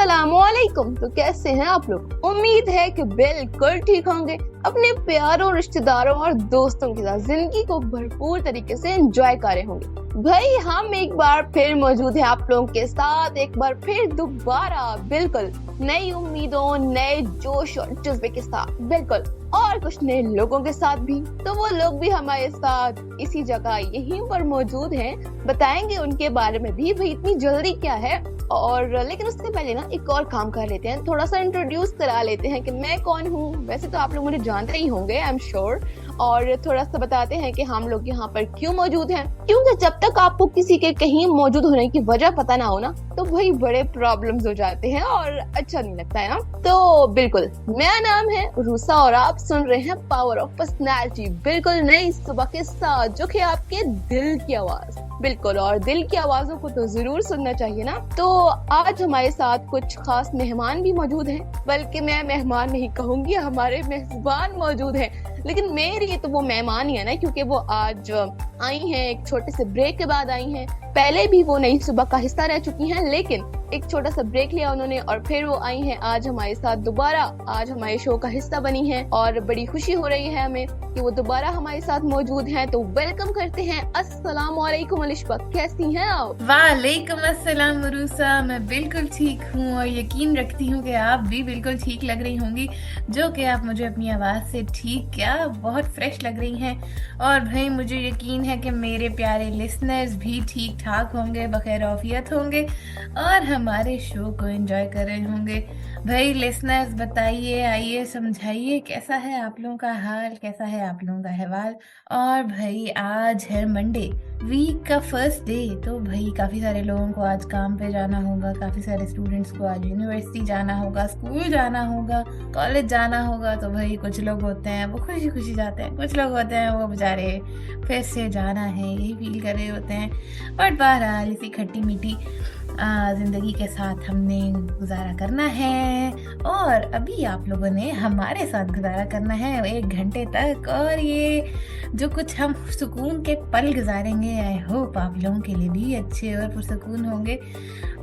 अस्सलामुअलैकुम। तो कैसे हैं आप लोग? उम्मीद है कि बिल्कुल ठीक होंगे। अपने प्यारों, रिश्तेदारों और दोस्तों के साथ जिंदगी को भरपूर तरीके से एंजॉय कर रहे होंगे। भाई हम एक बार फिर मौजूद है आप लोगों के साथ, एक बार फिर दोबारा बिल्कुल नई उम्मीदों, नए जोश और जज्बे के साथ, बिल्कुल और कुछ नए लोगों के साथ भी। तो वो लोग भी हमारे साथ इसी जगह यहीं पर मौजूद हैं, बताएंगे उनके बारे में भी। भाई इतनी जल्दी क्या है? और लेकिन उससे पहले ना एक और काम कर लेते हैं, थोड़ा सा इंट्रोड्यूस करा लेते हैं कि मैं कौन हूँ। वैसे तो आप लोग मुझे जानते ही होंगे, आई एम श्योर। और थोड़ा सा बताते हैं कि हम लोग यहाँ पर क्यों मौजूद हैं, क्योंकि जब तक आपको किसी के कहीं मौजूद होने की वजह पता ना हो ना, तो भाई बड़े प्रॉब्लम्स हो जाते हैं और अच्छा नहीं लगता है ना। तो बिल्कुल, मेरा नाम है रूसा और आप सुन रहे हैं पावर ऑफ पर्सनैलिटी, बिल्कुल नई सुबह के साथ, जो कि आपके दिल की आवाज, बिल्कुल। और दिल की आवाजों को तो जरूर सुनना चाहिए ना। तो आज हमारे साथ कुछ खास मेहमान भी मौजूद हैं, बल्कि मैं मेहमान नहीं कहूंगी, हमारे मेहमान मौजूद हैं। लेकिन मेरे लिए तो वो मेहमान ही है ना, क्योंकि वो आज आई हैं, एक छोटे से ब्रेक के बाद आई हैं। पहले भी वो नई सुबह का हिस्सा रह चुकी हैं, लेकिन एक छोटा सा ब्रेक लिया उन्होंने और फिर वो आई हैं आज हमारे साथ दोबारा, आज हमारे शो का हिस्सा बनी हैं। और बड़ी खुशी हो रही है हमें कि वो दोबारा हमारे साथ मौजूद हैं। तो वेलकम करते हैं। अस्सलाम वालेकुम अलिशा, कैसी हैं आप? वालेकुम अस्सलाम रूसा, मैं बिल्कुल ठीक हूँ और यकीन रखती हूँ कि आप भी बिल्कुल ठीक लग रही होंगी, जो कि आप मुझे अपनी आवाज़ से ठीक क्या बहुत फ्रेश लग रही हैं। और भाई मुझे यकीन है कि मेरे प्यारे लिसनर्स भी ठीक ठाक होंगे, बखैर औफियत होंगे और हमारे शो को एंजॉय कर रहे होंगे। भाई लिसनर्स बताइए, आइए समझाइए कैसा है आप लोगों का हाल, कैसा है आप लोगों का अहवाल। और भाई आज है मंडे, वीक का फर्स्ट डे, तो भाई काफ़ी सारे लोगों को आज काम पे जाना होगा, काफ़ी सारे स्टूडेंट्स को आज यूनिवर्सिटी जाना होगा, स्कूल जाना होगा, कॉलेज जाना होगा। तो भाई कुछ लोग होते हैं वो खुशी खुशी जाते हैं, कुछ लोग होते हैं वो बेचारे फिर से जाना है यही फील कर रहे होते हैं। बट बहरहाल इसी खट्टी मीठी ज़िंदगी के साथ हमने गुजारा करना है और अभी आप लोगों ने हमारे साथ गुजारा करना है 1 घंटे तक। और ये जो कुछ हम सुकून के पल गुजारेंगे, आई होप आप लोगों के लिए भी अच्छे और पुरसुकून होंगे।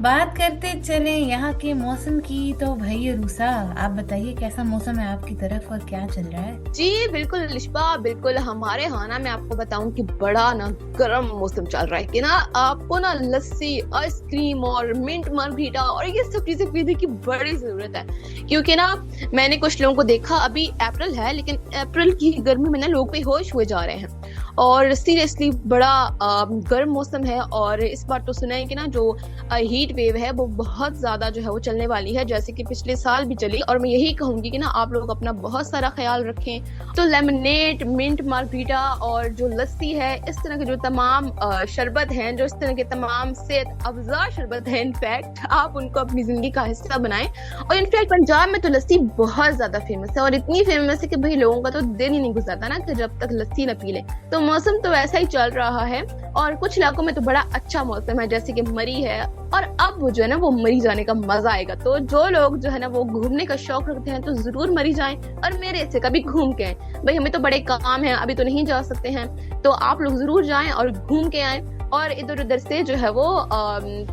बात करते चले यहाँ के मौसम की। तो भाई रूसा, आप बताइए कैसा मौसम है आपकी तरफ और क्या चल रहा है? जी बिल्कुल लिशबा, बिल्कुल हमारे यहाँ ना, मैं आपको बताऊं कि बड़ा ना गर्म मौसम चल रहा है कि ना आपको ना लस्सी, आइसक्रीम और मिंट मार्गरीटा और ये सब चीजें पीने की बड़ी जरूरत है। क्योंकि ना मैंने कुछ लोगों को देखा, अभी अप्रैल है लेकिन अप्रैल की गर्मी में ना लोग बेहोश हुए जा रहे हैं और सीरियसली बड़ा गर्म मौसम है। और इस बार तो सुना है कि ना जो हीट वेव है वो बहुत ज्यादा जो है वो चलने वाली है, जैसे कि पिछले साल भी चली। और मैं यही कहूंगी कि ना आप लोग अपना बहुत सारा ख्याल रखें। तो लेमनेड, मिंट मार्गरीटा और जो लस्सी है, इस तरह के जो तमाम शरबत हैं, जो इस तरह के तमाम सेहत अफजा शरबत है, इनफैक्ट आप उनको अपनी जिंदगी का हिस्सा बनाएं। और इनफैक्ट पंजाब में तो लस्सी बहुत ज्यादा फेमस है और इतनी फेमस है कि भाई लोगों का तो दिन ही नहीं गुजरता ना कि जब तक लस्सी न पी ले। तो मौसम तो वैसा ही चल रहा है और कुछ इलाकों में तो बड़ा अच्छा मौसम है, जैसे कि मरी है। और अब वो जो है ना वो मरी जाने का मजा आएगा। तो जो लोग जो है ना वो घूमने का शौक रखते हैं तो जरूर मरी जाएं और मेरे से कभी घूम के आए। भाई हमें तो बड़े काम हैं, अभी तो नहीं जा सकते हैं, तो आप लोग जरूर जाएं और घूम के आए। और इधर उधर से जो है वो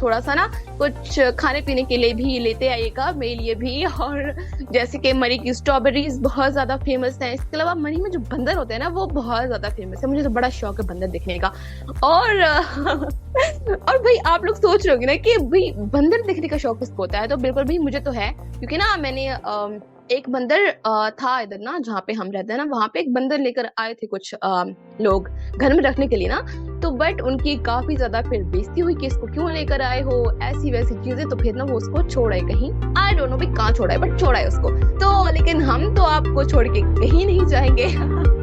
थोड़ा सा ना कुछ खाने पीने के लिए भी लेते आइएगा, मेरे लिए भी। और जैसे कि मरी की स्ट्रॉबेरीज बहुत ज्यादा फेमस है। इसके अलावा मरी में जो बंदर होते हैं ना वो बहुत ज्यादा फेमस है, मुझे तो बड़ा शौक है बंदर देखने का। और और भाई आप लोग सोच रहे होंगे ना कि भाई बंदर देखने का शौक किसको होता है, तो बिल्कुल भाई मुझे तो है। क्योंकि ना मैंने एक बंदर था इधर ना जहाँ पे हम रहते हैं ना, वहाँ पे एक बंदर लेकर आए थे कुछ लोग घर में रखने के लिए ना। तो बट उनकी काफी ज्यादा फिर बेइज्जती हुई कि इसको क्यों लेकर आए हो, ऐसी वैसी चीजें। तो फिर ना वो उसको छोड़ा कहीं, आई डोंट नो भी कहाँ छोड़ा है, बट छोड़ा है उसको। तो लेकिन हम तो आपको छोड़ के कहीं नहीं जाएंगे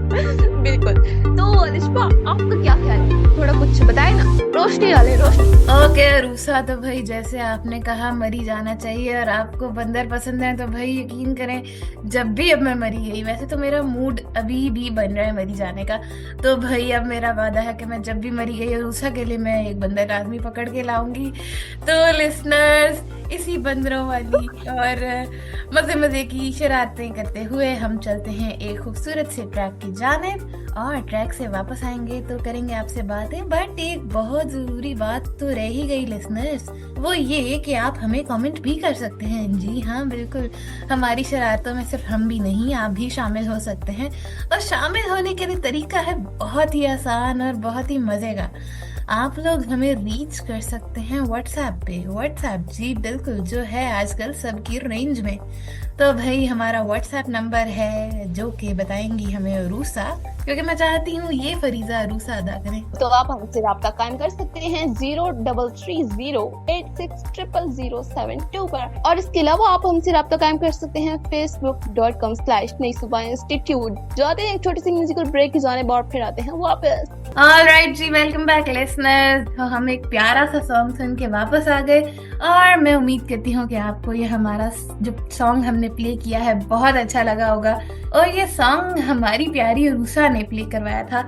बिल्कुल। तो अलिशा आपका क्या ख्याल है, थोड़ा कुछ बताए ना, रोशनी डाले रोशनी। ओके रूसा, तो भाई जैसे आपने कहा मरी जाना चाहिए और आपको बंदर पसंद है, तो भाई यकीन करें जब भी अब मैं मरी गई, वैसे तो मेरा मूड अभी भी बन रहा है मरी जाने का। तो भाई अब मेरा वादा है कि मैं जब भी मरी गई रूसा के लिए मैं एक बंदर आदमी पकड़ के लाऊंगी। तो लिसनर्स इसी बंदरों वाली और मजे मजे की शरारतें करते हुए हम चलते हैं एक खूबसूरत से ट्रैक की जानिब, और ट्रैक से वापस आएंगे तो करेंगे आपसे बातें। बट एक बहुत जरूरी बात तो रह ही गई लिसनर्स, वो ये कि आप हमें कमेंट भी कर सकते हैं। जी हाँ बिल्कुल, हमारी शरारतों में सिर्फ हम भी नहीं, आप भी शामिल हो सकते हैं। और शामिल होने के लिए तरीका है बहुत ही आसान और बहुत ही मजे का। आप लोग हमें रीच कर सकते हैं व्हाट्सएप पे। व्हाट्सएप, जी बिल्कुल, जो है आजकल सबकी रेंज में। तो भाई हमारा व्हाट्सएप नंबर है, जो कि बताएंगी हमें अरूसा, क्योंकि मैं चाहती हूँ ये फरीजा अरूसा अदा करें। तो आप हमसे राब्ता कायम कर सकते हैं 0330860007 पर। और इसके अलावा आप हमसे राब्ता कायम कर सकते हैं facebook.com/नई सुबह इंस्टीट्यूट। जाते हैं एक छोटी सी म्यूजिकल ब्रेक की जानिब और फिर आते हैं वापस। ऑलराइट जी, वेलकम बैक लिसनर्स। तो हम एक प्यारा सा सॉन्ग सुन के वापस आ गए, और मैं उम्मीद करती हूँ कि आपको ये हमारा जो सॉन्ग हमने प्ले किया है बहुत अच्छा लगा होगा। और ये सॉन्ग हमारी प्यारी अरूसा ने प्ले करवाया था।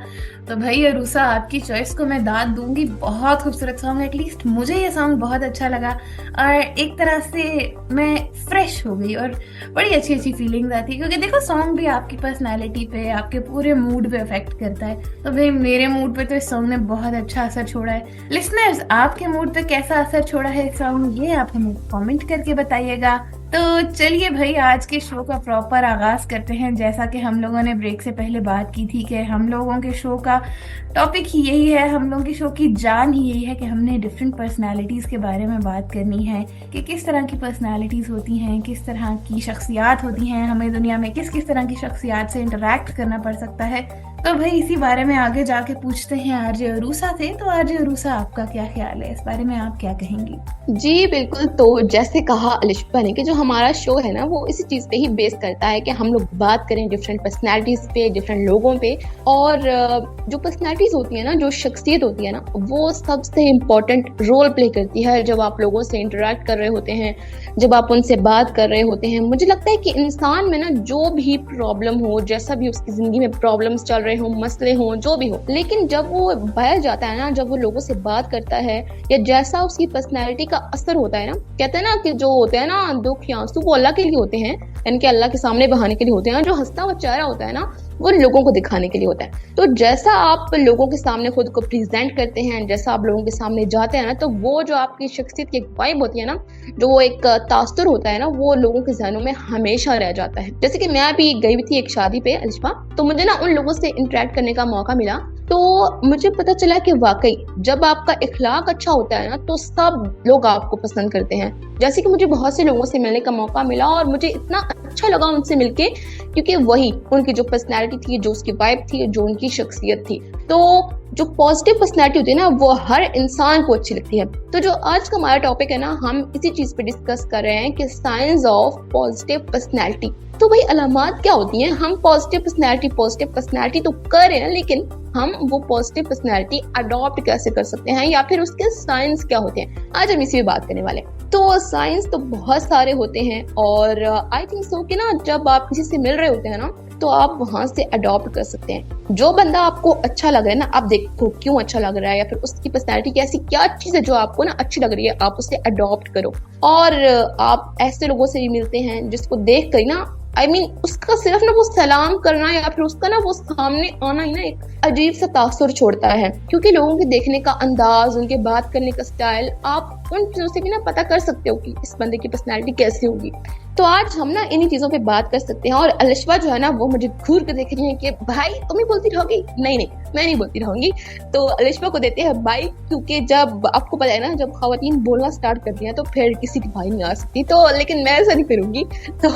तो भाई अरूसा, आपकी चॉइस को मैं दाद दूंगी, बहुत खूबसूरत सॉन्ग, एटलीस्ट मुझे ये सॉन्ग बहुत अच्छा लगा। और एक तरह से मैं फ्रेश हो गई और बड़ी अच्छी अच्छी फीलिंग्स आती, क्योंकि देखो सॉन्ग भी आपकी पर्सनैलिटी पे, आपके पूरे मूड पे इफेक्ट करता है। तो भाई मेरे मूड पे तो इस सॉन्ग ने बहुत अच्छा असर छोड़ा है। लिसनर्स, आपके मूड पे कैसा असर छोड़ा है इस सॉन्ग, ये आप हमें कमेंट करके बताइएगा। तो चलिए भाई, आज के शो का प्रॉपर आगाज करते हैं। जैसा कि हम लोगों ने ब्रेक से पहले बात की थी कि हम लोगों के शो का टॉपिक ही यही है, हम लोगों की शो की जान ही यही है कि हमने डिफरेंट पर्सनालिटीज के बारे में बात करनी है कि किस तरह की पर्सनालिटीज होती हैं, किस तरह की शख्सियात होती हैं, हमें दुनिया में किस किस तरह की शख्सियात से इंटरेक्ट करना पड़ सकता है। तो भाई इसी बारे में आगे जाके पूछते हैं आरजे अरूसा से। तो आरजे अरूसा, आपका क्या ख्याल है इस बारे में, आप क्या कहेंगी? जी बिल्कुल, तो जैसे कहा अलिशा ने कि जो हमारा शो है ना वो इसी चीज पे ही बेस करता है कि हम लोग बात करें डिफरेंट पर्सनालिटीज पे, डिफरेंट लोगों पे। और जो पर्सनालिटीज होती है ना, जो शख्सियत होती है ना, वो सबसे इम्पोर्टेंट रोल प्ले करती है जब आप लोगों से इंटरेक्ट कर रहे होते हैं, जब आप उनसे बात कर रहे होते हैं। मुझे लगता है कि इंसान में ना जो भी प्रॉब्लम हो, जैसा भी उसकी जिंदगी में प्रॉब्लम्स चल रहे हो, मसले हो, जो भी हो, लेकिन जब वो बाहर जाता है ना, जब वो लोगों से बात करता है, या जैसा उसकी पर्सनैलिटी का असर होता है ना, कहते हैं ना कि जो होते हैं ना दुख या आंसू वो अल्लाह के लिए होते हैं, यानी कि अल्लाह के सामने बहाने के लिए होते हैं। जो हंसता हुआ चेहरा होता है ना, वो लोगों को दिखाने के लिए होता है। तो जैसा आप लोगों के सामने खुद को प्रेजेंट करते हैं, जैसा आप लोगों के सामने जाते हैं ना, तो वो जो आपकी शख्सियत की एक वाइब होती है ना, जो वो एक तासुर होता है ना, वो लोगों के ज़हनों में हमेशा रह जाता है। जैसे कि मैं अभी गई हुई थी एक शादी पे अलिशा, तो मुझे ना उन लोगों से इंटरेक्ट करने का मौका मिला। तो मुझे पता चला कि वाकई जब आपका इखलाक अच्छा होता है ना, तो सब लोग आपको पसंद करते हैं। जैसे कि मुझे बहुत से लोगों से मिलने का मौका मिला और मुझे इतना अच्छा लगा उनसे मिलके, क्योंकि वही उनकी जो पर्सनैलिटी थी, जो उसकी वाइब थी, जो उनकी शख्सियत थी। तो जो पॉजिटिव पर्सनैलिटी होती है ना, वो हर इंसान को अच्छी लगती है। तो जो आज का हमारा टॉपिक है ना, हम इसी चीज पे डिस्कस कर रहे हैं कि साइंस ऑफ पॉजिटिव पर्सनैलिटी। तो भाई अलामात क्या होती हैं? हम पॉजिटिव पर्सनैलिटी तो कर रहे हैं, लेकिन हम वो पॉजिटिव पर्सनैलिटी अडॉप्ट कैसे कर सकते हैं, या फिर उसके साइंस क्या होते हैं, आज हम इसी पे बात करने वाले हैं। तो साइंस तो बहुत सारे होते हैं, और आई थिंक सो कि ना जब आप किसी से मिल रहे होते हैं ना, तो आप वहां से अडॉप्ट कर सकते हैं। जो बंदा आपको अच्छा लग रहा है ना, आप देखो क्यों अच्छा लग रहा है, या फिर उसकी पर्सनैलिटी की ऐसी क्या चीज है जो आपको ना अच्छी लग रही है, आप उसे अडॉप्ट करो। और आप ऐसे लोगों से भी मिलते हैं जिसको देख कर ना, आई मीन उसका सिर्फ ना वो सलाम करना या फिर उसका ना वो सामने आना ही ना एक अजीब सा तासुर छोड़ता है, क्योंकि लोगों के देखने का अंदाज, उनके बात करने का स्टाइल, आप उन चीजों से भी ना पता कर सकते हो कि इस बंदे की पर्सनैलिटी कैसी होगी। तो आज हम ना इन्हीं चीजों पे बात कर सकते हैं। और अलिशा जो है ना, वो मुझे घूर के देख रही है कि भाई तुम ही बोलती रहोगी। नहीं, मैं नहीं बोलती रहूंगी। तो अलिशा को देते हैं बाई, क्योंकि जब आपको पता है ना, जब खवातीन बोलना स्टार्ट करती हैं तो फिर किसी की भाई नहीं आ सकती। तो लेकिन मैं ऐसा नहीं करूंगी। तो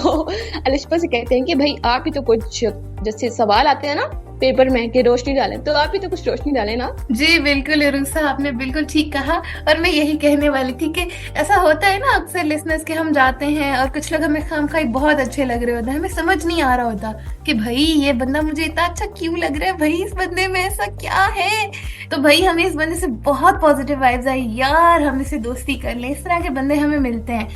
अलिशा से कहते हैं कि भाई आप ही तो कुछ जैसे सवाल आते हैं ना पेपर में कि रोशनी डालें, तो आप ही तो कुछ रोशनी डालें ना। जी बिल्कुल अरूसा, आपने बिल्कुल ठीक कहा। और मैं यही कहने वाली थी कि ऐसा होता है ना अक्सर लिसनर्स के, हम जाते हैं और कुछ लोग हमें खामखाई बहुत अच्छे लग रहे होते हैं, हमें समझ नहीं आ रहा होता कि भाई ये बंदा मुझे इतना अच्छा क्यों लग रहा है, भाई इस बंदे में ऐसा क्या है। तो भाई हमें इस बंदे से बहुत पॉजिटिव वाइब्स आई, यार हम इससे दोस्ती कर लें, इस तरह के बंदे हमें मिलते हैं।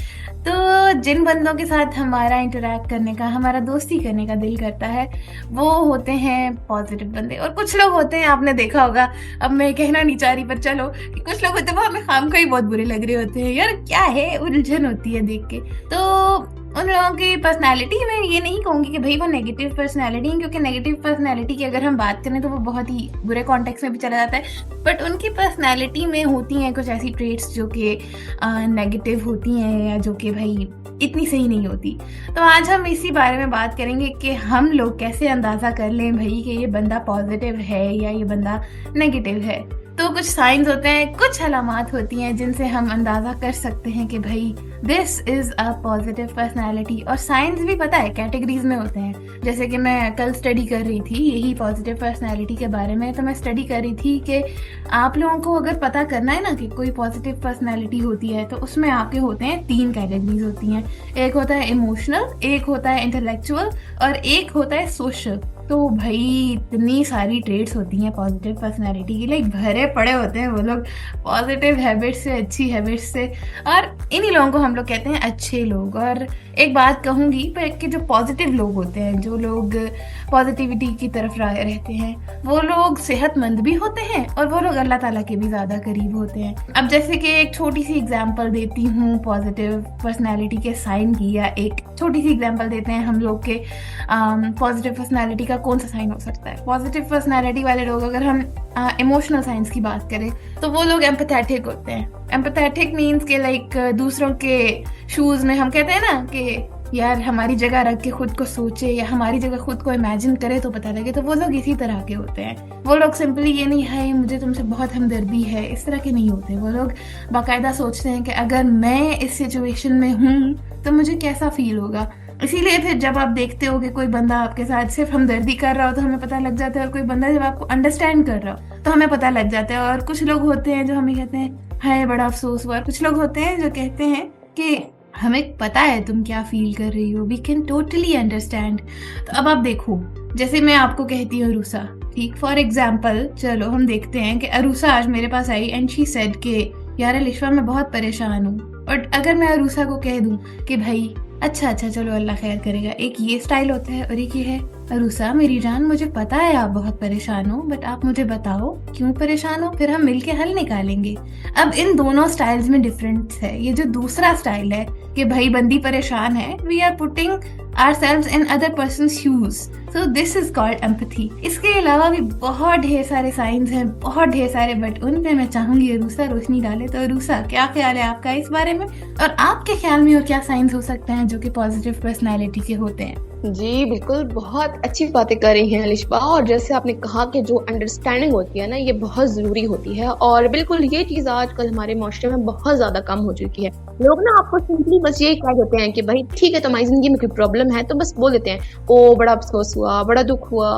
तो जिन बंदों के साथ हमारा इंटरेक्ट करने का, हमारा दोस्ती करने का दिल करता है, वो होते हैं पॉजिटिव बंदे। और कुछ लोग होते हैं, आपने देखा होगा, अब मैं कहना नहीं चाह रही पर चलो, कि कुछ लोग होते हैं वो हमें खामखा ही बहुत बुरे लग रहे होते हैं, यार क्या है, उलझन होती है देख के। तो उन लोगों की पर्सनालिटी मैं ये नहीं कहूँगी कि भाई वो नेगेटिव पर्सनालिटी है, क्योंकि नेगेटिव पर्सनालिटी की अगर हम बात करें तो वो बहुत ही बुरे कॉन्टेक्स्ट में भी चला जाता है, बट उनकी पर्सनालिटी में होती हैं कुछ ऐसी ट्रेट्स जो कि नेगेटिव होती हैं या जो कि भाई इतनी सही नहीं होती। तो आज हम इसी बारे में बात करेंगे कि हम लोग कैसे अंदाज़ा कर लें भाई कि ये बंदा पॉजिटिव है या ये बंदा नेगेटिव है। तो कुछ साइंस होते हैं, कुछ अलामात होती हैं जिनसे हम अंदाज़ा कर सकते हैं कि भाई this is a positive personality. और साइंस भी पता है कैटेगरीज में होते हैं। जैसे कि मैं कल स्टडी कर रही थी यही पॉजिटिव पर्सनैलिटी के बारे में, तो मैं स्टडी कर रही थी कि आप लोगों को अगर पता करना है ना कि कोई पॉजिटिव पर्सनैलिटी होती है तो उसमें आपके होते हैं 3 कैटेगरीज होती हैं। एक होता है इमोशनल, एक होता है इंटेलेक्चुअल और एक होता है सोशल। तो भाई इतनी सारी ट्रेड्स होती हैं पॉजिटिव पर्सनालिटी की, लाइक भरे पड़े होते हैं वो लोग पॉजिटिव हैबिट्स से, अच्छी हैबिट्स से, और इन्हीं लोगों को हम लोग कहते हैं अच्छे लोग। और एक बात कहूँगी कि जो पॉजिटिव लोग होते हैं, जो लोग पॉजिटिविटी की तरफ रहते हैं, वो लोग सेहतमंद भी होते हैं और वो लोग अल्लाह ताला के भी ज़्यादा करीब होते हैं। अब जैसे कि एक छोटी सी एग्जांपल देती हूँ पॉजिटिव पर्सनालिटी के साइन की, या एक छोटी सी एग्जांपल देते हैं हम लोग के पॉजिटिव पर्सनालिटी का कौन सा साइन हो सकता है। पॉजिटिव पर्सनालिटी वाले लोग, अगर हम इमोशनल साइंस की बात करें तो वो लोग एम्पैथेटिक होते हैं। एम्पैथेटिक मीन्स के लाइक दूसरों के शूज में हम कहते हैं ना कि यार हमारी जगह रख के खुद को सोचे या हमारी जगह खुद को इमेजिन करे तो पता लगे, तो वो लोग इसी तरह के होते हैं। वो लोग सिंपली ये नहीं है मुझे तुमसे बहुत हमदर्दी है, इस तरह के नहीं होते। वो लोग बाकायदा सोचते हैं कि अगर मैं इस सिचुएशन में हूँ तो मुझे कैसा फील होगा। इसीलिए फिर जब आप देखते हो कि कोई बंदा आपके साथ सिर्फ हमदर्दी कर रहा हो तो हमें पता लग जाता है, और कोई बंदा जब आपको अंडरस्टैंड कर रहा हो तो हमें पता लग जाता है। और कुछ लोग होते हैं जो हमें कहते हैं हाय बड़ा अफसोस हुआ, और कुछ लोग होते हैं जो कहते हैं कि हमें पता है तुम क्या फील कर रही हो, वी कैन टोटली अंडरस्टैंड। तो अब आप देखो, जैसे मैं आपको कहती हूँ अरूसा, ठीक, फॉर एग्जाम्पल चलो हम देखते हैं कि अरूसा आज मेरे पास आई एंड शी सेड कि यार अलिशा मैं बहुत परेशान हूँ। और अगर मैं अरूसा को कह दूँ कि भाई अच्छा चलो अल्लाह खैर करेगा, एक ये स्टाइल होता है, और एक ये है अरूसा मेरी जान मुझे पता है आप बहुत परेशान हो, बट आप मुझे बताओ क्यों परेशान हो, फिर हम मिलके हल निकालेंगे। अब इन दोनों स्टाइल्स में डिफरेंस है। ये जो दूसरा स्टाइल है कि भाई बंदी परेशान है, we are putting ourselves in other person's shoes, so this is called empathy। इसके अलावा भी बहुत ढेर सारे साइंस हैं, बहुत ढेर सारे, बट उन पे मैं चाहूंगी अरूसा रोशनी डाले। तो अरूसा क्या ख्याल है आपका इस बारे में, और आपके ख्याल में और क्या साइंस हो सकते हैं जो कि पॉजिटिव पर्सनालिटी के होते हैं? जी बिल्कुल, बहुत अच्छी बातें कर रही हैं अलिशा। और जैसे आपने कहा कि जो अंडरस्टैंडिंग होती है ना, ये बहुत जरूरी होती है, और बिल्कुल ये चीज आजकल हमारे माशरे में बहुत ज्यादा कम हो चुकी है। लोग ना आपको सिंपली बस यही कह देते हैं कि भाई ठीक है तुम्हारी जिंदगी में कोई प्रॉब्लम है तो बस बोल देते हैं ओ बड़ा अफसोस हुआ, बड़ा दुख हुआ,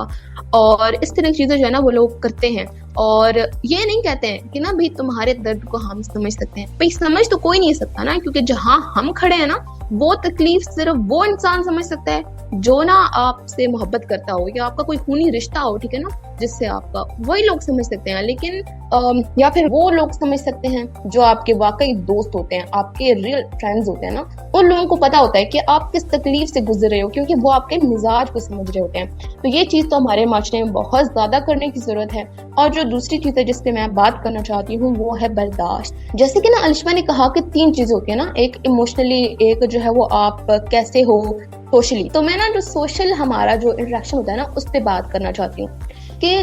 और इस तरह की चीजें जो है ना वो लोग करते हैं। और ये नहीं कहते हैं कि ना भाई तुम्हारे दर्द को हम समझ सकते हैं। भाई समझ तो कोई नहीं सकता ना, क्योंकि जहां हम खड़े हैं ना वो तकलीफ सिर्फ वो इंसान समझ सकता है जो ना आपसे मोहब्बत करता हो, या आपका कोई खूनी रिश्ता हो, ठीक है ना, जिससे आपका, वही लोग समझ सकते हैं। लेकिन या फिर वो लोग समझ सकते हैं जो आपके वाकई दोस्त होते हैं, आपके रियल फ्रेंड्स होते हैं ना, उन लोगों को पता होता है कि आप किस तकलीफ से गुजर रहे हो, क्योंकि वो आपके मिजाज को समझ रहे होते हैं। तो ये चीज तो हमारे माशरे में बहुत ज्यादा करने की जरूरत है। और जो दूसरी चीज है जिससे मैं बात करना चाहती हूँ वो है बर्दाश्त। जैसे कि ना अलिशा ने कहा कि 3 चीजें होती है ना, एक इमोशनली, एक जो है वो आप कैसे हो सोशली। तो मैं ना जो सोशल हमारा जो इंटरेक्शन होता है ना उस पर बात करना चाहती हूँ कि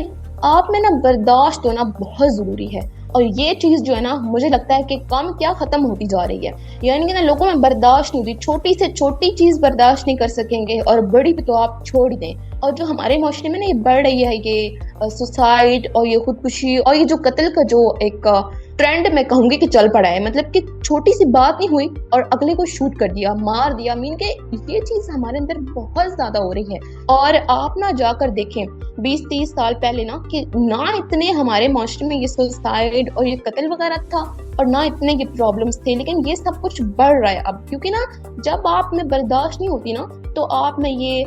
आप में ना बर्दाश्त होना बहुत जरूरी है। और ये चीज जो है ना मुझे लगता है कि कम क्या खत्म होती जा रही है। यानी कि ना लोगों में बर्दाश्त नहीं होती, छोटी से छोटी चीज बर्दाश्त नहीं कर सकेंगे और बड़ी भी तो आप छोड़ ही दें। और जो हमारे माशरे में ना ये बढ़ रही है, ये सुसाइड और ये खुदकुशी और ये जो कत्ल का जो एक ट्रेंड मैं कहूंगी कि चल पड़ा है, मतलब कि छोटी सी बात नहीं हुई और अगले को शूट कर दिया, मार दिया, मीन के ये चीज हमारे अंदर बहुत ज्यादा हो रही है। और आप ना जाकर देखें 20-30 साल पहले ना कि ना इतने हमारे माशरे में ये सुसाइड और ये कत्ल वगैरह था और ना इतने ये प्रॉब्लम्स थे, लेकिन ये सब कुछ बढ़ रहा है अब। क्योंकि ना जब आप में बर्दाश्त नहीं होती ना तो आप में ये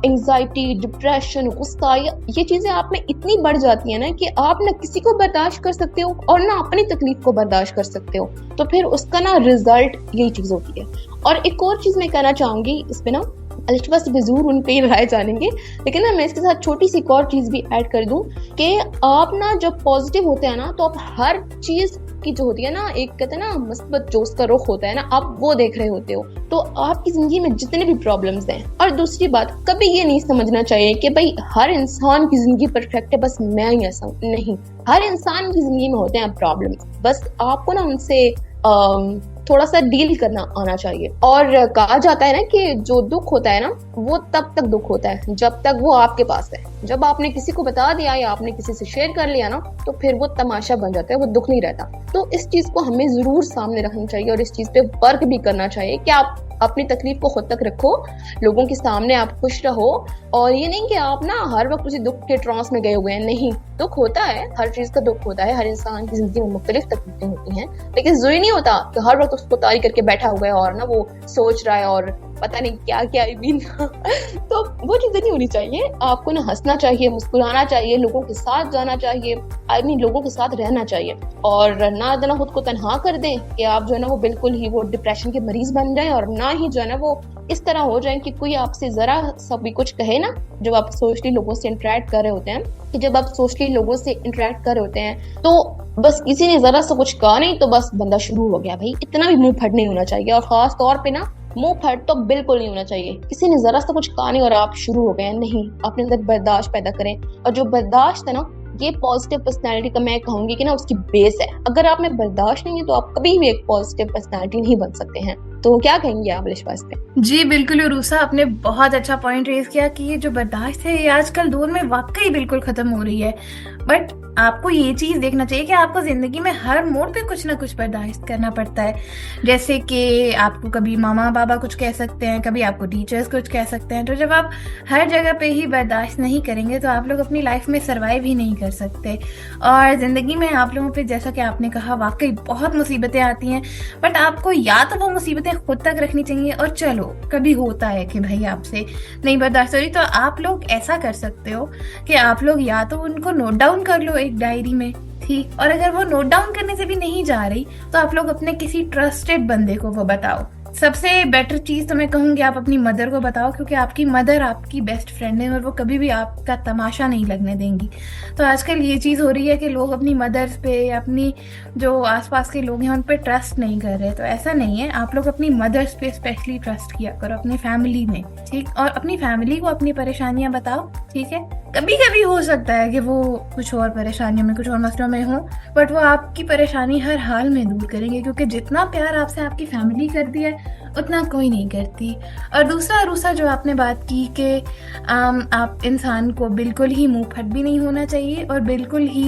एंजाइटी, डिप्रेशन, गुस्सा, ये चीजें आप में इतनी बढ़ जाती है ना कि आप ना किसी को बर्दाश्त कर सकते हो और ना अपनी तकलीफ को बर्दाश्त कर सकते हो। तो फिर उसका ना रिजल्ट यही चीज होती है। और एक और चीज मैं कहना चाहूंगी इस पे ना अलिशबा से भी जरूर उन पे ही राय जानेंगे, लेकिन ना मैं इसके साथ छोटी सी एक और चीज भी ऐड कर दूं कि आप ना जब पॉजिटिव होते हैं ना तो आप हर चीज की जो होती है ना, एक कहते हैं ना मुस्बत जोश का रुख होता है ना, आप वो देख रहे होते हो, तो आपकी जिंदगी में जितने भी प्रॉब्लम्स हैं। और दूसरी बात, कभी ये नहीं समझना चाहिए कि भाई हर इंसान की जिंदगी परफेक्ट है, बस मैं ही ऐसा नहीं। हर इंसान की जिंदगी में होते हैं प्रॉब्लम्स, बस आपको ना उनसे थोड़ा सा डील करना आना चाहिए। और कहा जाता है ना कि जो दुख होता है ना वो तब तक दुख होता है जब तक वो आपके पास है। जब आपने किसी को बता दिया या आपने किसी से शेयर कर लिया ना, तो फिर वो तमाशा बन जाता है, वो दुख नहीं रहता। तो इस चीज को हमें जरूर सामने रखना चाहिए और इस चीज पे वर्क भी करना चाहिए कि आप अपनी तकलीफ को खुद तक रखो, लोगों के सामने आप खुश रहो, और ये नहीं कि आप ना हर वक्त उसी दुख के ट्रांस में गए हुए हैं। नहीं, दुख होता है, हर चीज का दुख होता है, हर इंसान की जिंदगी में मुख्तलिफ तकलीफें होती हैं, लेकिन जरूरी नहीं होता कि हर वक्त उसको तारी करके बैठा हुआ है और ना वो सोच रहा है और पता नहीं क्या क्या भी ना तो वो चीजें नहीं होनी चाहिए। आपको ना हंसना चाहिए, मुस्कुराना चाहिए, लोगों के साथ जाना चाहिए, लोगों के साथ रहना चाहिए, और ना खुद को तन्हा कर दें कि आप जो है ना वो बिल्कुल ही वो डिप्रेशन के मरीज बन जाए, और ना ही जो है ना वो इस तरह हो जाए कि कोई आपसे जरा सा भी कुछ कहे ना, जब आप सोशली लोगों से इंटरेक्ट कर रहे होते हैं, कि जब आप सोशली लोगों से इंटरेक्ट कर रहे होते हैं तो बस किसी ने जरा सा कुछ कहा नहीं तो बस बंदा शुरू हो गया। भाई इतना भी मुंह फट नहीं होना चाहिए, और खास तौर पे ना मुंह फट तो बिल्कुल नहीं होना चाहिए। किसी ने जरा सा कुछ कहा नहीं और आप शुरू हो गए, नहीं, अपने अंदर बर्दाश्त पैदा करें। और जो बर्दाश्त है ना, ये पॉजिटिव पर्सनालिटी का मैं कहूंगी कि ना उसकी बेस है। अगर आप में बर्दाश्त नहीं है तो आप कभी भी एक पॉजिटिव पर्सनालिटी नहीं बन सकते हैं। तो क्या कहेंगे आप अलिशबा इस पे? जी बिल्कुल उरूसा, आपने बहुत अच्छा पॉइंट रेज किया कि ये जो बर्दाश्त है ये आजकल दौर में वाकई बिल्कुल खत्म हो रही है। बट आपको ये चीज देखना चाहिए कि आपको जिंदगी में हर मोड़ पे कुछ ना कुछ बर्दाश्त करना पड़ता है। जैसे कि आपको कभी मामा बाबा कुछ कह सकते हैं, कभी आपको टीचर्स कुछ कह सकते हैं। तो जब आप हर जगह पे ही बर्दाश्त नहीं करेंगे तो आप लोग अपनी लाइफ में सर्वाइव ही नहीं कर सकते। और जिंदगी में आप लोगों पे, जैसा कि आपने कहा, वाकई बहुत मुसीबतें आती हैं, बट आपको या तो वो मुसीबतें खुद तक रखनी चाहिए, और चलो कभी होता है कि भाई आपसे नहीं बर्दाश्त हो रही, तो आप लोग ऐसा कर सकते हो कि आप लोग या तो उनको नोट डाउन कर लो एक डायरी में, ठीक, और अगर वो नोट डाउन करने से भी नहीं जा रही तो आप लोग अपने किसी ट्रस्टेड बंदे को वो बताओ। सबसे बेटर चीज तो मैं कहूंगी आप अपनी मदर को बताओ, क्योंकि आपकी मदर आपकी बेस्ट फ्रेंड है और वो कभी भी आपका तमाशा नहीं लगने देंगी। तो आजकल ये चीज हो रही है कि लोग अपनी मदर्स पे, अपनी जो आसपास के लोग हैं उन पे ट्रस्ट नहीं कर रहे। तो ऐसा नहीं है, आप लोग अपनी मदर्स पे स्पेशली ट्रस्ट किया करो, अपनी फैमिली में, ठीक, और अपनी फैमिली को अपनी परेशानियां बताओ, ठीक है। कभी कभी हो सकता है कि वो कुछ और परेशानियों में, कुछ और मसलों में हो, बट वो आपकी परेशानी हर हाल में दूर करेंगे, क्योंकि जितना प्यार आपसे आपकी फैमिली करती है उतना कोई नहीं करती। और दूसरा अरूसा, जो आपने बात की कि आप इंसान को बिल्कुल ही मुंह फट भी नहीं होना चाहिए और बिल्कुल ही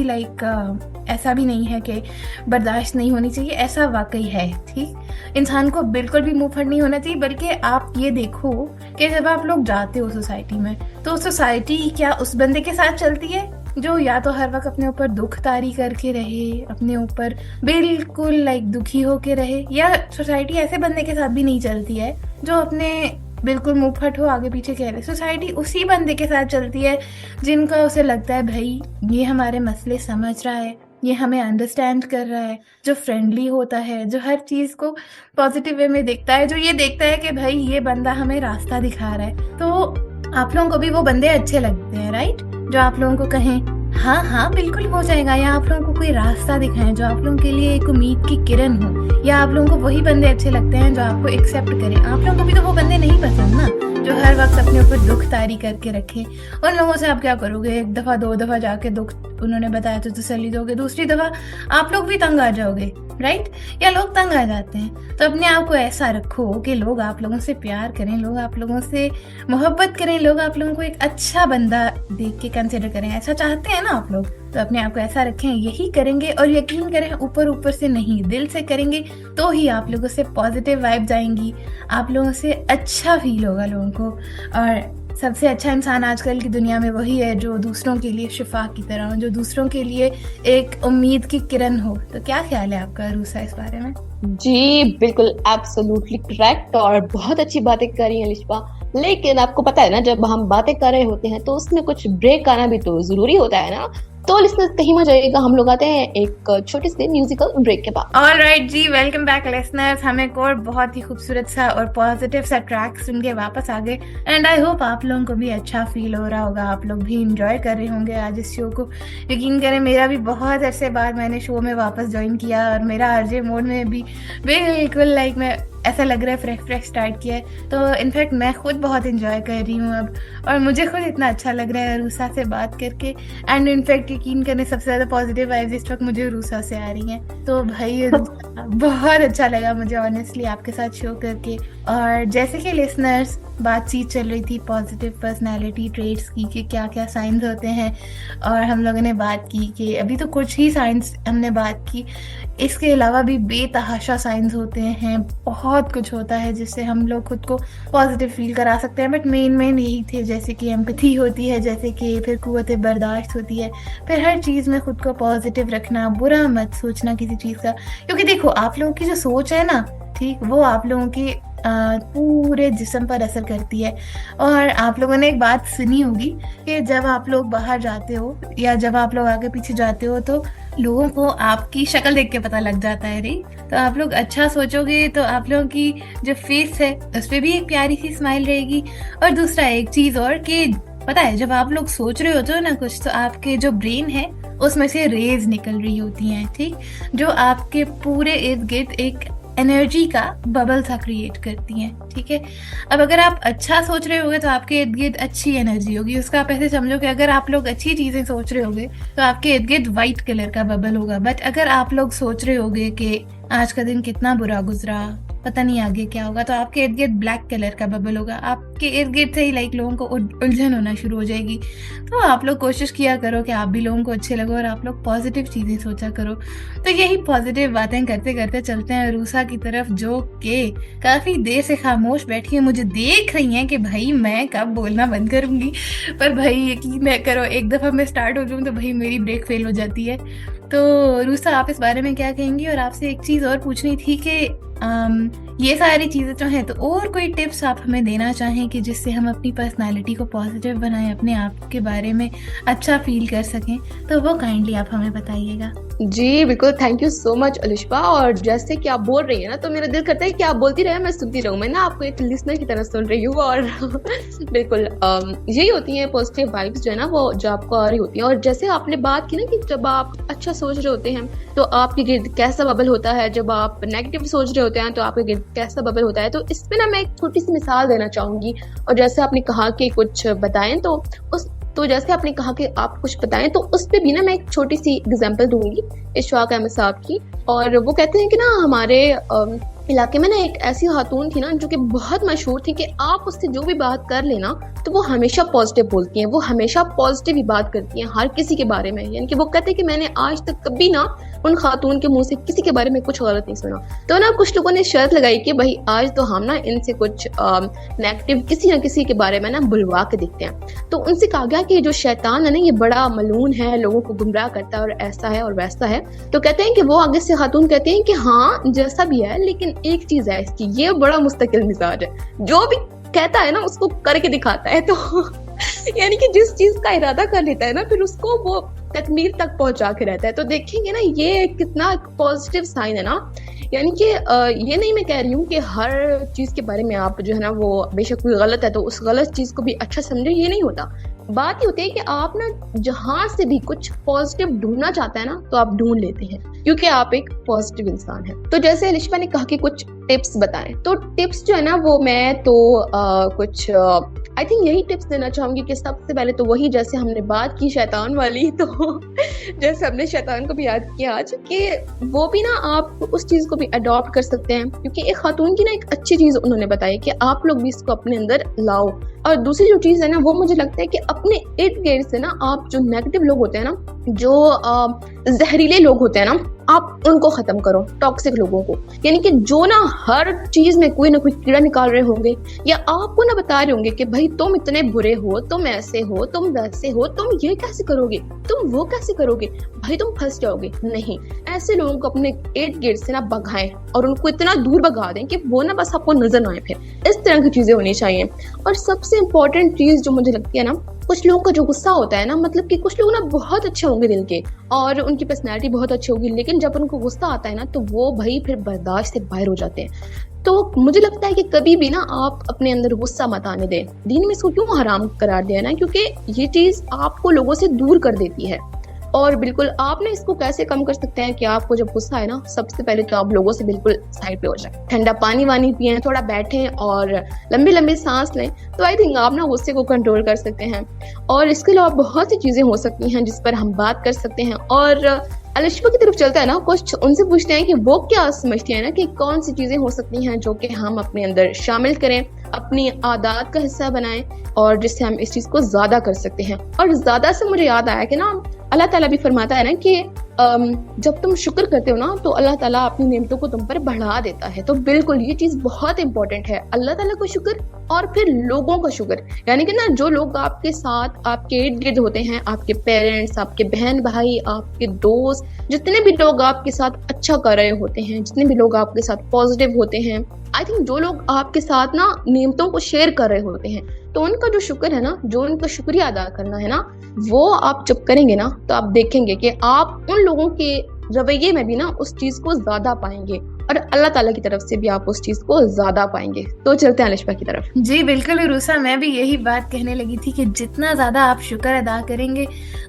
ऐसा भी नहीं है कि बर्दाश्त नहीं होनी चाहिए, ऐसा वाकई है, ठीक। इंसान को बिल्कुल भी मुंह फट नहीं होना चाहिए, बल्कि आप ये देखो कि जब आप लोग जाते हो सोसाइटी में, तो सोसाइटी क्या उस बंदे के साथ चलती है जो या तो हर वक्त अपने ऊपर दुख तारी करके रहे, अपने ऊपर बिल्कुल दुखी होके रहे, या सोसाइटी ऐसे बंदे के साथ भी नहीं चलती है जो अपने बिल्कुल मुंह फट हो, आगे पीछे कह रहे। सोसाइटी उसी बंदे के साथ चलती है जिनका उसे लगता है भाई ये हमारे मसले समझ रहा है, ये हमें अंडरस्टैंड कर रहा है, जो फ्रेंडली होता है, जो हर चीज को पॉजिटिव वे में देखता है, जो ये देखता है कि भाई ये बंदा हमें रास्ता दिखा रहा है। तो आप लोगों को भी वो बंदे अच्छे लगते हैं, राइट, जो आप लोगों को कहें हाँ हाँ बिल्कुल हो जाएगा, या आप लोगों को कोई रास्ता दिखाएं, जो आप लोगों के लिए एक उम्मीद की किरण हो। या आप लोगों को वही बंदे अच्छे लगते हैं जो आपको एक्सेप्ट करें। आप लोगों को भी तो वो बंदे नहीं पसंद ना, जो हर वक्त अपने ऊपर दुख तारी करके रखे। उन लोगों से आप क्या करोगे, एक दफा दो दफा जाके दुख उन्होंने बताया तो तसल्ली दोगे, दूसरी दफा आप लोग भी तंग आ जाओगे, राइट, या लोग तंग आ जाते हैं। तो अपने आप को ऐसा रखो कि लोग आप लोगों से प्यार करें, लोग आप लोगों से मोहब्बत करें, लोग आप लोगों को एक अच्छा बंदा देख के कंसिडर करें। ऐसा चाहते हैं ना आप लोग, तो अपने आप को ऐसा रखें, यही करेंगे। और यकीन करें, ऊपर ऊपर से नहीं, दिल से करेंगे तो ही आप लोगों से पॉजिटिव वाइब्स आएंगी, आप लोगों से अच्छा फील होगा लोगों को। और सबसे अच्छा इंसान आजकल की दुनिया में वही है जो दूसरों के लिए शिफा की तरह हो, जो दूसरों के लिए एक उम्मीद की किरण हो। तो क्या ख्याल है आपका अरूसा इस बारे में? जी बिल्कुल, एब्सोल्युटली करेक्ट, और बहुत अच्छी बातें करी अलिशबा। लेकिन आपको पता है ना, जब हम बातें कर रहे होते हैं तो उसमें कुछ ब्रेक आना भी तो जरूरी होता है ना। तो लिसनर्स कहीं मत जाइएगा, हम लोग आते हैं एक छोटे से म्यूजिकल ब्रेक के बाद। ऑलराइट जी, वेलकम बैक लिसनर्स। हम एक और बहुत ही खूबसूरत सा और पॉजिटिव सा ट्रैक सुन के वापस आ गए एंड आई होप आप लोगों को भी अच्छा फील हो रहा होगा, आप लोग भी इंजॉय कर रहे होंगे आज इस शो को। यकीन करें मेरा भी बहुत अरसे बाद मैंने शो में वापस ज्वाइन किया और मेरा आरजे मोड में भी बिल्कुल लाइक मैं ऐसा लग रहा है फ्रेश स्टार्ट किया है। तो इनफैक्ट मैं खुद बहुत इंजॉय कर रही हूँ अब, और मुझे खुद इतना अच्छा लग रहा है रूसा से बात करके। एंड इनफैक्ट यकीन करने सबसे ज़्यादा पॉजिटिव वाइब्स इस वक्त मुझे रूसा से आ रही हैं। तो भाई बहुत अच्छा लगा मुझे ऑनेस्टली आपके साथ शो करके। और जैसे कि लिसनर्स बातचीत चल रही थी पॉजिटिव पर्सनैलिटी ट्रेट्स की कि क्या क्या साइंस होते हैं, और हम लोगों ने बात की कि अभी तो कुछ ही साइंस हमने बात की, इसके अलावा भी बेतहाशा साइंस होते हैं, बहुत कुछ होता है जिससे हम लोग खुद को पॉजिटिव फील करा सकते हैं। बट मेन यही थे, जैसे कि एम्पैथी होती है, जैसे कि फिर कुव्वत बर्दाश्त होती है, फिर हर चीज़ में खुद को पॉजिटिव रखना, बुरा मत सोचना किसी चीज़ का। क्योंकि देखो आप लोगों की जो सोच है ना, ठीक, वो आप लोगों की पूरे जिस्म पर असर करती है। और आप लोगों ने एक बात सुनी होगी कि जब आप लोग बाहर जाते हो या जब आप लोग आगे पीछे जाते हो तो लोगों को आपकी शक्ल देख के पता लग जाता है। रे तो आप लोग अच्छा सोचोगे तो आप लोगों की जो फेस है उस पर भी एक प्यारी सी स्माइल रहेगी। और दूसरा एक चीज़ और कि पता है जब आप लोग सोच रहे होते हो ना कुछ, तो आपके जो ब्रेन है उसमें से रेज निकल रही होती हैं, ठीक, जो आपके पूरे इर्द गिर्द एक एनर्जी का बबल सा क्रिएट करती हैं, ठीक है। अब अगर आप अच्छा सोच रहे होगे तो आपके इर्द गिर्द अच्छी एनर्जी होगी। उसका आप ऐसे समझो कि अगर आप लोग अच्छी चीज़ें सोच रहे होगे तो आपके इर्द गिर्द वाइट कलर का बबल होगा। बट अगर आप लोग सोच रहे होगे कि आज का दिन कितना बुरा गुजरा, पता नहीं आगे क्या होगा, तो आपके इर्द गिर्द ब्लैक कलर का बबल होगा। आपके इर्द गिर्द से ही लाइक लोगों को उलझन होना शुरू हो जाएगी। तो आप लोग कोशिश किया करो कि आप भी लोगों को अच्छे लगो और आप लोग पॉजिटिव चीज़ें सोचा करो। तो यही पॉजिटिव बातें करते करते चलते हैं रूसा की तरफ, जो कि काफ़ी देर से खामोश बैठी है, मुझे देख रही हैं कि भाई मैं कब बोलना बंद करूँगी। पर भाई यकीन करो एक दफ़ा मैं स्टार्ट हो जाऊँ तो भाई मेरी ब्रेक फेल हो जाती है। तो रूसा आप इस बारे में क्या कहेंगी? और आपसे एक चीज़ और पूछनी थी कि ये सारी चीज़ें तो हैं, तो और कोई टिप्स आप हमें देना चाहें कि जिससे हम अपनी पर्सनालिटी को पॉजिटिव बनाएं, अपने आप के बारे में अच्छा फील कर सकें, तो वो काइंडली आप हमें बताइएगा। जी बिल्कुल, thank you so much Alisha. और जैसे कि आप बोल रही है ना, तो मेरा दिल करता है कि आप बोलती रहे, मैं सुनती रहूं। मैं ना आपको एक लिसनर की तरह सुन रही हूँ। और बिल्कुल यही होती है पॉजिटिव वाइब्स जो है ना, वो जो आपको आ रही होती है। और जैसे आपने बात की ना कि जब आप अच्छा सोच रहे होते हैं तो आपके गिर्द कैसा बबल होता है, जब आप नेगेटिव सोच रहे होते हैं तो आपके गिर्द कैसा बबल होता है। तो इसमें ना मैं एक छोटी सी मिसाल देना चाहूंगी। और जैसे आपने कहा कि कुछ बताएं, तो जैसे आपने कहा कि आप कुछ बताएं, तो उस पे भी ना मैं एक छोटी सी एग्जांपल दूंगी इशफाक अहमद साहब की। और वो कहते हैं कि ना हमारे इलाके में ना एक ऐसी खातून थी ना जो कि बहुत मशहूर थी कि आप उससे जो भी बात कर लेना तो वो हमेशा पॉजिटिव बोलती हैं, वो हमेशा पॉजिटिव ही बात करती हैं हर किसी के बारे में। यानी कि वो कहते हैं कि मैंने आज तक कभी ना उन खातून के मुंह से किसी के बारे में कुछ गलत नहीं सुना। तो ना कुछ लोगों ने शर्त लगाई कि भाई आज तो हम ना इनसे कुछ नेगेटिव किसी न किसी के बारे में ना बुलवा के देखते हैं। तो उनसे कहा गया कि जो शैतान है ना, ये बड़ा मलून है, लोगों को गुमराह करता है और ऐसा है और वैसा है। तो कहते हैं कि वो आगे से खातून कहते हैं कि हाँ जैसा भी है, लेकिन एक चीज है इसकी, ये बड़ा मुस्तकिल मिजाज है, जो भी कहता है ना उसको करके दिखाता है। तो यानी कि जिस चीज का इरादा कर लेता है ना, फिर उसको वो तकमील तक पहुंचा के रहता है। तो देखेंगे ना ये कितना पॉजिटिव साइन है ना। यानी कि ये नहीं मैं कह रही हूँ कि हर चीज के बारे में आप जो है ना वो बेशक कोई गलत है तो उस गलत चीज को भी अच्छा समझे, ये नहीं होता। बात ये होती है कि आप ना जहां से भी कुछ पॉजिटिव ढूंढना चाहते हैं ना, तो आप ढूंढ लेते हैं क्योंकि आप एक पॉजिटिव इंसान हैं। तो जैसे अलिशा ने कहा कि कुछ टिप्स बताएं, तो टिप्स जो है ना वो मैं तो कुछ आई थिंक यही टिप्स देना चाहूंगी कि सबसे पहले तो वही, जैसे हमने बात की शैतान वाली, तो जैसे हमने शैतान को भी याद किया आज कि वो भी ना आप उस चीज को भी अडॉप्ट कर सकते हैं। क्योंकि एक खातून की ना एक अच्छी चीज उन्होंने बताई कि आप लोग भी इसको अपने अंदर लाओ। और दूसरी जो चीज है ना वो मुझे लगता है कि अपने इर्द गिर्द से ना आप जो नेगेटिव लोग होते हैं ना, जो जहरीले लोग होते हैं ना, आप उनको खत्म करो, टॉक्सिक लोगों को। यानी कि जो ना हर चीज में कोई ना कोई कीड़ा निकाल रहे होंगे या आपको ना बता रहे होंगे कि भाई तुम इतने बुरे हो, तुम ऐसे हो, तुम वैसे हो, तुम ये कैसे करोगे, तुम वो कैसे करोगे, भाई तुम फंस जाओगे। नहीं, ऐसे लोगों को अपने इर्द गिर्द से ना भगाएं और उनको इतना दूर भगा दें कि वो ना बस आपको नजर ना आए। फिर इस तरह की चीजें होनी चाहिए। और सबसे इम्पोर्टेंट चीज जो मुझे लगती है ना कुछ लोगों का जो गुस्सा होता है ना, मतलब कि कुछ लोग ना बहुत अच्छे होंगे दिल के और उनकी पर्सनैलिटी बहुत अच्छी होगी, लेकिन जब उनको गुस्सा आता है ना तो वो भाई फिर बर्दाश्त से बाहर हो जाते हैं। तो मुझे लगता है कि कभी भी ना आप अपने अंदर गुस्सा मत आने दें। दीन में इसको क्यों हराम करार दिया ना, क्योंकि ये चीज आपको लोगों से दूर कर देती है। और बिल्कुल आपने इसको कैसे कम कर सकते हैं कि आपको जब गुस्सा है ना, सबसे पहले तो आप लोगों से बिल्कुल साइड पे हो जाए, ठंडा पानी वानी पिए, थोड़ा बैठें और लंबी लंबी सांस लें, तो आई थिंक आप ना गुस्से को कंट्रोल कर सकते हैं। और इसके अलावा बहुत सी चीजें हो सकती हैं जिस पर हम बात कर सकते हैं। और अलिशा की तरफ चलता है ना, कुछ उनसे पूछते हैं कि वो क्या समझती है ना कि कौन सी चीजें हो सकती हैं जो कि हम अपने अंदर शामिल करें, अपनी आदत का हिस्सा बनाएं और जिससे हम इस चीज को ज्यादा कर सकते हैं। और ज्यादा से मुझे याद आया कि ना अल्लाह ताला भी फरमाता है ना कि जब तुम शुक्र करते हो ना तो अल्लाह ताला अपनी नेमतों को तुम पर बढ़ा देता है। तो बिल्कुल ये चीज बहुत इंपॉर्टेंट है, अल्लाह ताला को शुक्र और फिर लोगों का शुक्र। यानी कि ना जो लोग आपके साथ आपके इर्द गिर्द होते हैं, आपके पेरेंट्स, आपके बहन भाई, आपके दोस्त, जितने भी लोग आपके साथ अच्छा कर रहे होते हैं, जितने भी लोग आपके साथ पॉजिटिव होते हैं, आई थिंक जो लोग आपके साथ ना नेमतों को शेयर कर रहे होते हैं, तो उनका जो शुक्र है ना, जो उनका शुक्रिया अदा करना है ना, वो आप जब करेंगे ना तो आप देखेंगे कि आप उन लोगों के रवैये में भी ना उस चीज को ज्यादा पाएंगे और अल्लाह ताला की तरफ से भी आप उस चीज को ज्यादा पाएंगे। तो चलते हैं अलिशा की तरफ। जी बिल्कुल रूसा, मैं भी यही बात कहने लगी थी कि जितना ज्यादा आप शुक्र अदा करेंगे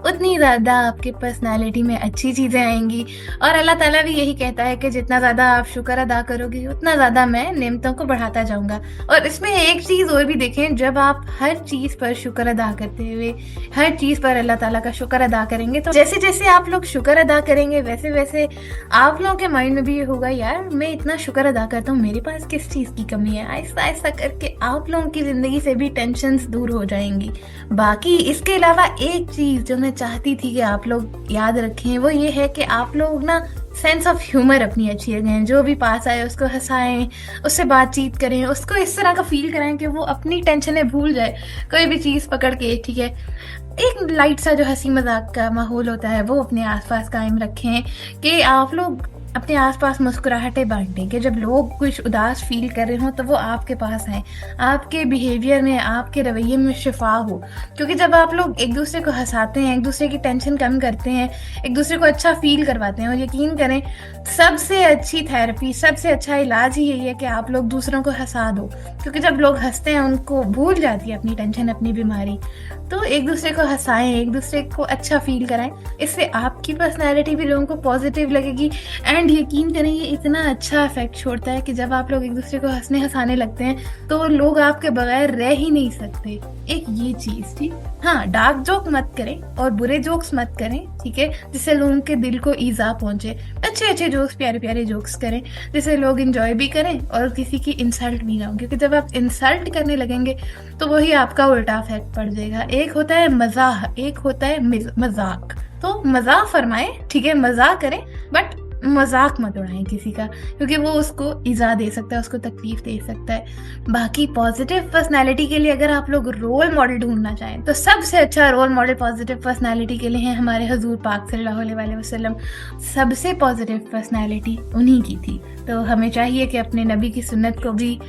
उतनी ज्यादा आपकी पर्सनालिटी में अच्छी चीजें आएंगी। और अल्लाह ताला भी यही कहता है कि जितना ज्यादा आप शुक्र अदा करोगे उतना ज्यादा मैं नेमतों को बढ़ाता जाऊंगा। और इसमें एक चीज और भी देखें, जब आप हर चीज पर शुक्र अदा करते हुए हर चीज पर अल्लाह ताला का शुक्र अदा करेंगे, तो जैसे जैसे आप लोग शुक्र अदा करेंगे वैसे वैसे आप लोगों के माइंड में भी ये होगा, यार मैं इतना शुक्र अदा करता हूँ, मेरे पास किस चीज की कमी है। ऐसा ऐसा करके आप लोगों की जिंदगी से भी टेंशन्स दूर हो जाएंगी। बाकी इसके अलावा एक चीज जो मैं चाहती थी कि आप लोग याद रखें, वो ये है कि आप लोग ना सेंस ऑफ ह्यूमर अपनी अच्छी रखें। जो भी पास आए उसको हंसाएं, उससे बातचीत करें, उसको इस तरह का फील कराएं कि वो अपनी टेंशनें भूल जाए। कोई भी चीज पकड़ के, ठीक है, एक लाइट सा जो हंसी मजाक का माहौल होता है वो अपने आसपास कायम रखें कि आप लोग अपने आसपास मुस्कुराहटें बांटें कि जब लोग कुछ उदास फील कर रहे हो तो वो आपके पास आए, आपके बिहेवियर में, आपके रवैये में शिफा हो। क्योंकि जब आप लोग एक दूसरे को हंसाते हैं, एक दूसरे की टेंशन कम करते हैं, एक दूसरे को अच्छा फील करवाते हैं, और यकीन करें सबसे अच्छी थेरेपी, सबसे अच्छा इलाज ही यही है कि आप लोग दूसरों को हंसा दो। क्योंकि जब लोग हंसते हैं उनको भूल जाती है अपनी टेंशन, अपनी बीमारी। तो एक दूसरे को हंसाएं, एक दूसरे को अच्छा फील कराएं, इससे आपकी पर्सनैलिटी भी लोगों को पॉजिटिव लगेगी। एंड यकीन करें ये इतना अच्छा इफेक्ट छोड़ता है कि जब आप लोग एक दूसरे को हंसने हंसाने लगते हैं तो लोग आपके बगैर रह ही नहीं सकते। एक ये चीज, ठीक, हाँ, डार्क जोक मत करें और बुरे जोक्स मत करें, ठीक है, जिससे लोगों के दिल को ईजा पहुंचे। अच्छे अच्छे जोक्स, प्यारे प्यारे जोक्स करें जिससे लोग इंजॉय भी करें और किसी की इंसल्ट भी ना हो। क्योंकि जब आप इंसल्ट करने लगेंगे तो वही आपका उल्टा इफेक्ट पड़ जाएगा। एक होता है मजाह, एक होता है मजाक। तो मजाक फरमाएं, ठीक है, मजाक करें, बट मजाक मत उड़ाएं किसी का, क्योंकि वो उसको इजा दे सकता है, उसको तकलीफ दे सकता है। बाकी पॉजिटिव पर्सनालिटी के लिए अगर आप लोग रोल मॉडल ढूंढना चाहें तो सबसे अच्छा रोल मॉडल पॉजिटिव पर्सनालिटी के लिए है हमारे हुजूर पाक सल्लल्लाहु अलैहि वसल्लम। सबसे पॉजिटिव पर्सनालिटी उन्हीं की थी। तो हमें चाहिए कि अपने नबी की सुन्नत को भी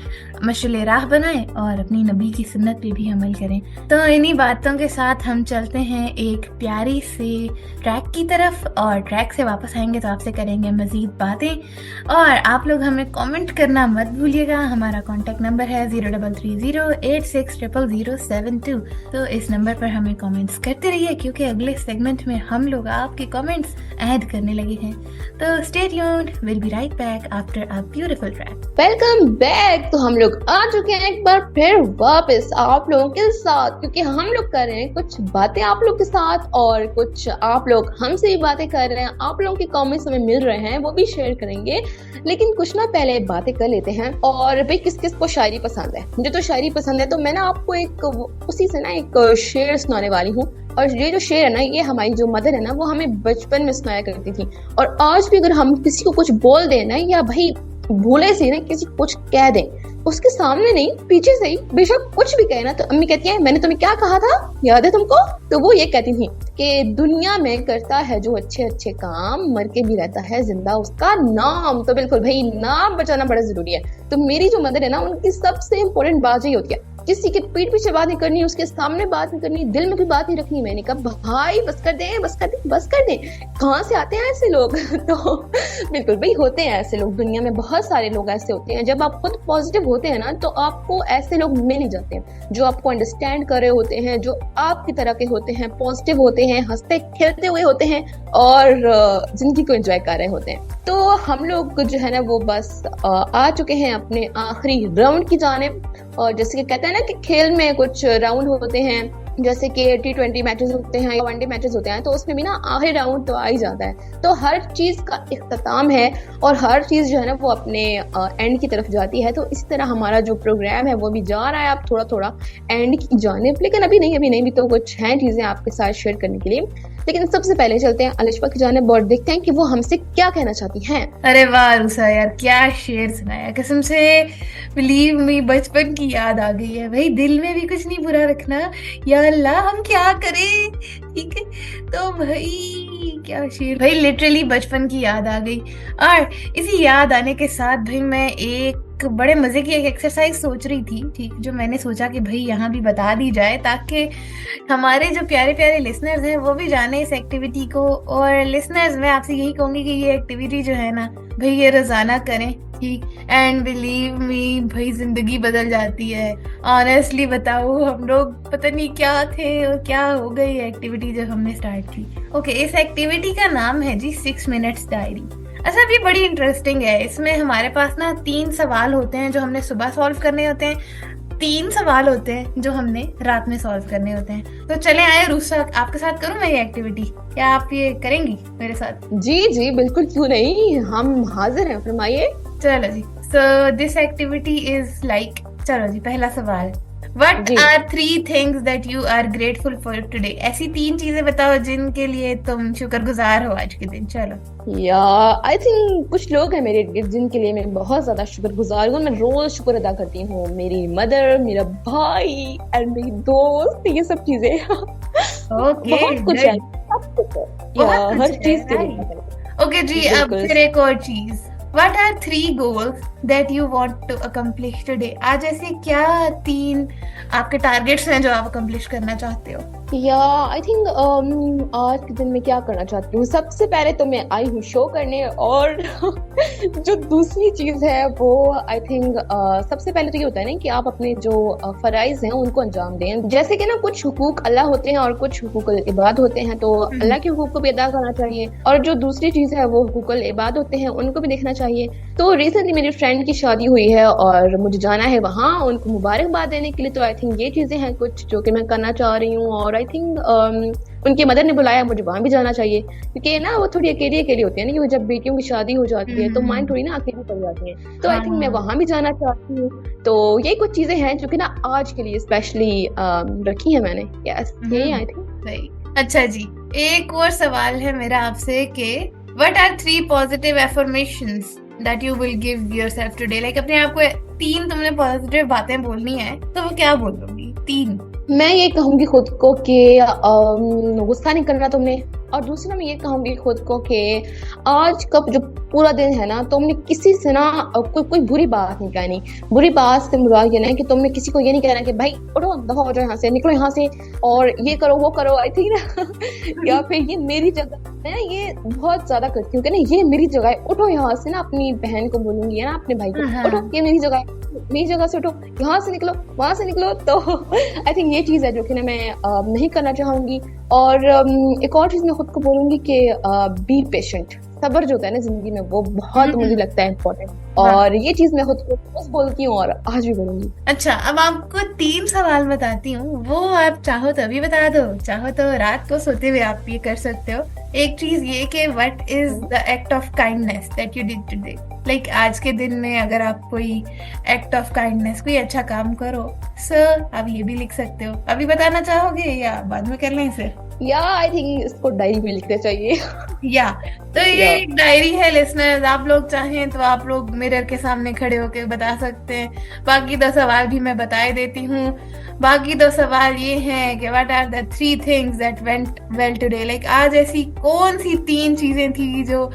मशअले राह बनाएं और अपनी नबी की सुन्नत पे भी अमल करें। तो इन्हीं बातों के साथ हम चलते हैं एक प्यारी से ट्रैक की तरफ, और ट्रैक से वापस आएंगे तो आपसे करेंगे मजीद बातें। और आप लोग हमें कमेंट करना मत भूलिएगा। हमारा कॉन्टेक्ट नंबर है 0330860072। तो इस नंबर पर हमें कमेंट्स करते रहिए, क्योंकि अगले सेगमेंट में हम लोग आपके कमेंट्स ऐड करने लगे हैं। तो stay tuned, will be right back after a beautiful track. Welcome back. तो हम लोग आ चुके हैं एक बार फिर वापस आप लोगों के साथ, क्योंकि हम लोग कर रहे हैं कुछ बातें आप लोग के साथ और कुछ आप लोग हमसे भी बातें कर रहे हैं। आप लोगों के कमेंट्स हमें मिल रहे हैं, वो भी शेयर करेंगे। लेकिन कुछ ना पहले बातें कर लेते हैं। और भाई किस किस को शायरी पसंद है? मुझे तो शायरी पसंद है, तो मैं ना आपको एक उसी से ना एक शेर सुनाने वाली हूँ। और ये जो शेर है ना, ये हमारी जो मदर है ना, वो हमें बचपन में सुनाया करती थी। और आज भी अगर हम किसी को कुछ बोल दें ना, या भाई भूले से ना किसी को कुछ कह दें, उसके सामने नहीं, पीछे से ही बेशक कुछ भी कहे ना, तो अम्मी कहती है मैंने तुम्हें क्या कहा था, याद है तुमको? तो वो ये कहती थी कि दुनिया में करता है जो अच्छे अच्छे काम, मर के भी रहता है जिंदा उसका नाम। तो बिल्कुल भाई, नाम बचाना बड़ा जरूरी है। तो मेरी जो मदर है ना, उनकी सबसे इम्पोर्टेंट बात यही होती है, किसी के पीठ पीछे बात नहीं करनी, उसके सामने बात नहीं करनी, दिल में भी बात नहीं रखनी। मैंने कहा भाई बस कर दे, बस कर दे, बस कर दे, कहाँ से आते हैं ऐसे लोग? तो बिल्कुल भाई, होते हैं ऐसे लोग, दुनिया में बहुत सारे लोग ऐसे होते हैं। जब आप खुद पॉजिटिव होते हैं ना, तो आपको ऐसे लोग मिल ही जाते हैं जो आपको अंडरस्टैंड कर रहे होते हैं, जो आपकी तरह के होते हैं, पॉजिटिव होते हैं, हंसते खेलते हुए होते हैं और जिंदगी को एंजॉय कर रहे होते हैं। तो हम लोग जो है ना, वो बस आ चुके हैं अपने आखिरी राउंड की जानिब। और जैसे कि कहते हैं ना कि खेल में कुछ राउंड होते हैं, जैसे कि T20 मैचेस होते हैं या वनडे मैचेस होते हैं, तो उसमें भी ना आखिरी राउंड तो आ ही जाता है। तो हर चीज का इख्तिताम है और हर चीज जो है ना, वो अपने एंड की तरफ जाती है। तो इसी तरह हमारा जो प्रोग्राम है वो भी जा रहा है अब थोड़ा थोड़ा एंड की जानिब। लेकिन अभी नहीं, भी तो कुछ हैं चीजें आपके साथ शेयर करने के लिए। लेकिन सबसे पहले चलते हैं अलिशा की जानिब और देखते हैं कि वो हमसे क्या कहना चाहती हैं। अरे वाह रूसा यार, क्या शेर सुनाया, कसम से बिलीव मी, बचपन की याद आ गई है भाई। दिल में भी कुछ नहीं बुरा रखना, या अल्लाह हम क्या करें, ठीक है। तो भाई क्या शेर, भाई लिटरली बचपन की याद आ गई। और इसी याद आने के साथ भाई मैं एक बड़े मजे की एक एक्सरसाइज सोच रही थी, ठीक, जो मैंने सोचा कि भाई यहाँ भी बता दी जाए ताकि हमारे जो प्यारे प्यारे लिसनर्स हैं वो भी जाने इस एक्टिविटी को। और लिसनर्स, मैं आपसे यही कहूंगी कि ये एक्टिविटी जो है ना भाई, ये रोजाना करें, ठीक। एंड बिलीव मी भाई, जिंदगी बदल जाती है। ऑनेस्टली बताओ, हम लोग पता नहीं क्या थे और क्या हो गई एक्टिविटी जब हमने स्टार्ट की। ओके, इस एक्टिविटी का नाम है जी 6 मिनट्स डायरी। अच्छा, ये बड़ी इंटरेस्टिंग है। इसमें हमारे पास ना 3 सवाल होते हैं जो हमने सुबह सॉल्व करने होते हैं, 3 सवाल होते हैं जो हमने रात में सॉल्व करने होते हैं। तो चले आए रूसा, आपके साथ करूं मैं ये एक्टिविटी, क्या आप ये करेंगी मेरे साथ? जी बिल्कुल, क्यों नहीं, हम हाजिर हैं, फरमाइए। चलो जी, so this activity is like, चलो जी, पहला सवाल, What are 3 things that you are grateful for today? ऐसी 3 चीजें बताओ जिनके लिए तुम शुक्रगुजार हो आज के दिन। चलो यार, आई थिंक कुछ लोग हैं मेरे इर्द जिनके लिए मैं बहुत ज्यादा शुक्रगुजार हूँ। मैं रोज शुक्र अदा करती हूँ, मेरी मदर, मेरा भाई और मेरी दोस्त, ये सब चीजें। बहुत कुछ है, सब कुछ है, हर चीज के लिए। ओके जी, अब फिर एक और चीज, What are 3 goals that you want to accomplish today? आज ऐसे क्या 3 आपके टारगेट्स हैं जो आप अकम्प्लिश करना चाहते हो? या आई थिंक आज के दिन में क्या करना चाहती हूँ, सबसे पहले तो मैं आई हूँ शो करने। और जो दूसरी चीज है वो आई थिंक सबसे पहले तो ये होता है ना कि आप अपने जो फराइज हैं उनको अंजाम दें। जैसे कि ना कुछ हुकूक अल्लाह होते हैं और कुछ हुकूकुल इबाद होते हैं, तो अल्लाह के हुकूक को भी अदा करना चाहिए, और जो दूसरी चीज है वो हुकूकुल इबाद होते हैं, उनको भी देखना चाहिए। तो रिसेंटली मेरी फ्रेंड की शादी हुई है और मुझे जाना है वहाँ उनको मुबारकबाद देने के लिए। तो आई थिंक ये चीजें हैं कुछ जो कि मैं करना चाह रही हूँ। और आई थिंक उनकी मदर ने बुलाया, मुझे वहां भी जाना चाहिए, क्योंकि ना वो थोड़ी अकेली होती है ना, कि वो जब बेटियों की शादी हो जाती है तो माइंड थोड़ी ना अकेली पड़ जाती है। तो आई थिंक मैं वहां भी जाना चाहती हूँ। तो ये कुछ चीजें हैं जो कि ना आज के लिए स्पेशली रखी है मैंने। यस, यही आई थिंक। अच्छा जी, एक और सवाल है मेरा आपसे कि What are 3 positive affirmations that you will give yourself today? Like अपने आप को 3 तुमने पॉजिटिव बातें बोलनी है, तो वो क्या बोलोगी? 3। मैं ये कहूंगी खुद को कि गुस्सा नहीं करना तुमने, और दूसरा मैं ये कहूंगी खुद को कि आज का जो पूरा दिन है ना, तुमने किसी से ना कोई बुरी बात नहीं कहनी। बुरी बात से मुराद ये नहीं कि तुमने किसी को ये नहीं कहना कि भाई उठो, दफा हो जाओ यहाँ से, निकलो यहाँ से, और ये करो वो करो। आई थिंक ना या फिर ये मेरी जगह है, ये बहुत ज्यादा करती हूँ कि ना ये मेरी जगह है, उठो यहाँ से। ना अपनी बहन को बोलूंगी ना, अपने भाई को, उठो ये मेरी जगह है, मेरी जगह से उठो, यहाँ से निकलो, वहां से निकलो। तो आई थिंक ये चीज है जो कि ना मैं नहीं करना चाहूंगी। और एक और चीज मैं खुद को बोलूंगी कि बी पेशेंट, सब्र जो होता है ना जिंदगी में, वो बहुत मुझे लगता है इम्पोर्टेंट। और ये चीज मैं खुद को रोज बोलती हूँ और आज भी बोलूंगी। अच्छा, अब आपको 3 सवाल बताती हूँ, वो आप चाहो तो अभी बता दो, चाहो तो रात को सोते हुए आप ये कर सकते हो। एक चीज ये कि what is the act of kindness that you did today? Like आज के दिन में अगर आप कोई एक्ट ऑफ काइंडनेस, कोई अच्छा काम करो, सर आप ये भी लिख सकते हो। अभी बताना चाहोगे या बाद में कर लें इसे? या आई थिंक इसको डायरी में लिखना चाहिए। या तो ये या एक डायरी है लिसनर्स, आप लोग चाहें तो आप लोग मिरर के सामने खड़े होकर बता सकते हैं। बाकी 2 सवाल भी मैं बताए देती हूँ। बाकी 2 सवाल ये हैं कि what are the 3 things that went well today, like आज ऐसी कौन सी 3 चीजें थी जो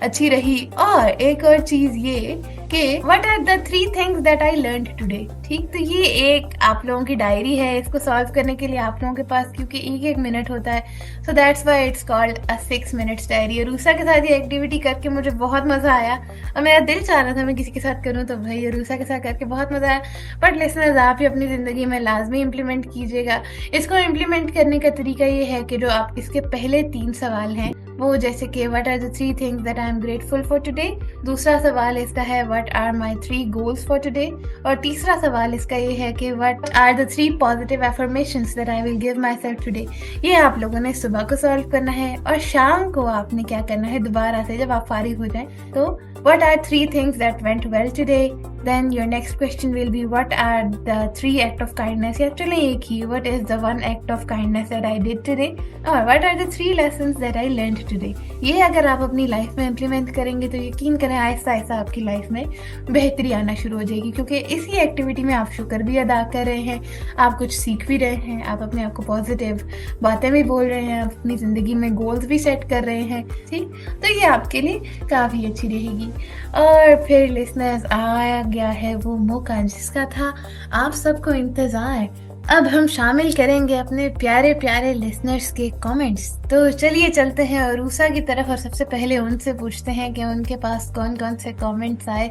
अच्छी रही। और एक और चीज ये कि what are the 3 things that I learned today. ठीक, तो ये एक आप लोगों की डायरी है। इसको सॉल्व करने के लिए आप लोगों के पास क्योंकि 1-1 मिनट होता है, so that's why it's called a 6 minutes diary. और रूसा के साथ ये एक्टिविटी करके मुझे बहुत मजा आया और मेरा दिल चाह रहा था मैं किसी के साथ करूं, तो भाई रूसा के साथ करके बहुत मजा आया। बट लिसनर्स, आप ही अपनी जिंदगी में लाजमी इम्प्लीमेंट कीजिएगा। इसको इम्प्लीमेंट करने का तरीका ये है कि जो आप इसके पहले 3 सवाल हैं वो जैसे कि what are the 3 things that I am grateful for today, दूसरा सवाल इसका है what are my 3 goals for today, और तीसरा सवाल इसका ये है कि what are the 3 positive affirmations that I will give myself today. ये आप लोगों ने सुबह को सॉल्व करना है और शाम को आपने क्या करना है, दोबारा से जब आप फारिग हो जाएं तो what are 3 things that went well today. Then your next question will be what are the 3 act of kindness, या चले एक ही, what is the 1 act of kindness that I did today, और what are the 3 lessons that I learned today। ये अगर आप अपनी life में implement करेंगे तो यकीन करें आहिस्ता आहिस्ता आपकी लाइफ में बेहतरी आना शुरू हो जाएगी, क्योंकि इसी एक्टिविटी में आप शुक्र भी अदा कर रहे हैं, आप कुछ सीख भी रहे हैं, आप अपने आप को पॉजिटिव बातें भी बोल रहे हैं, आप अपनी ज़िंदगी में गोल्स भी सेट कर रहे हैं। ठीक, तो ये आपके लिए काफ़ी अच्छी रहेगी। और फिर लिसनर्स, आ गया है वो मौका जिसका था आप सबको इंतजार। अब हम शामिल करेंगे अपने प्यारे प्यारे लिसनर्स के कमेंट्स। तो चलिए चलते हैं अरूसा की तरफ और सबसे पहले उनसे पूछते हैं कि उनके पास कौन कौन से कमेंट्स आए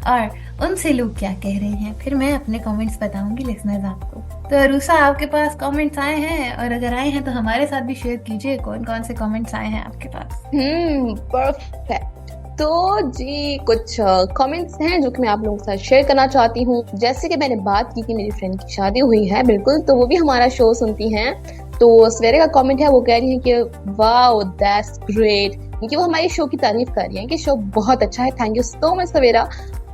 और उनसे लोग क्या कह रहे हैं। फिर मैं अपने कमेंट्स बताऊंगी लिसनर्स आपको। तो अरूसा, आपके पास कमेंट्स आए हैं, और अगर आए हैं तो हमारे साथ भी शेयर कीजिए कौन कौन से कमेंट्स आए हैं आपके पास। परफेक्ट। तो जी कुछ कमेंट्स हैं जो कि मैं आप लोगों के साथ शेयर करना चाहती हूँ। जैसे कि मैंने बात की कि मेरी फ्रेंड की शादी हुई है, बिल्कुल, तो वो भी हमारा शो सुनती हैं। तो सवेरे का कमेंट है, वो कह रही है कि वाओ दैट्स ग्रेट, क्योंकि वो हमारे शो की तारीफ कर रही हैं कि शो बहुत अच्छा है। थैंक यू सो मच सवेरा।